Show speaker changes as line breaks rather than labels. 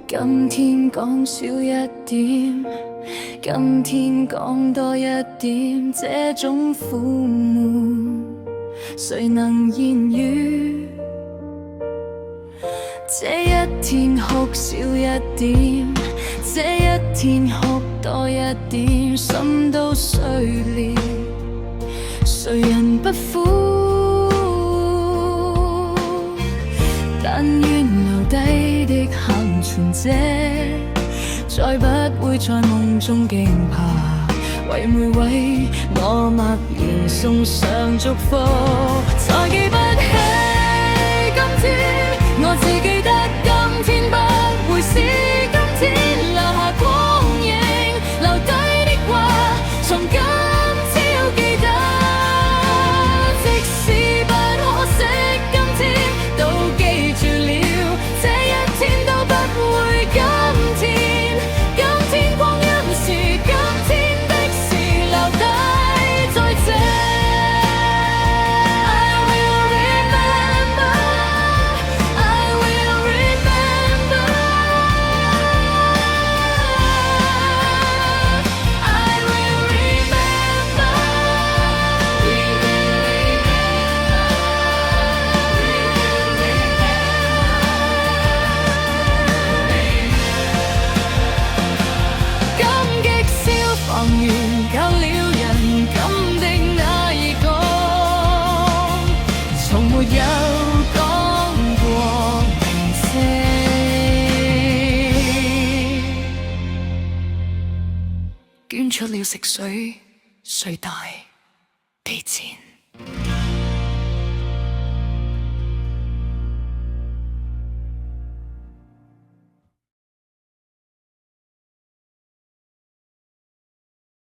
今天講少一點，今天講多一點，這種苦悶誰能言語？這一天哭少一點，這一天哭多一點，心都碎裂，誰人不苦？但願留低的幸存者，再不會在夢中驚怕，為每位我默然送上祝福。再記不起今天，我只記得今天不會是今天，留下光影，留低的話，從今朝記得。即使不可惜今天，都記住了，這一天都不會今天。今天光陰是今天的事，留低在這。救了人感的那一個，從沒有講過名字，捐出了食水，誰代地氈？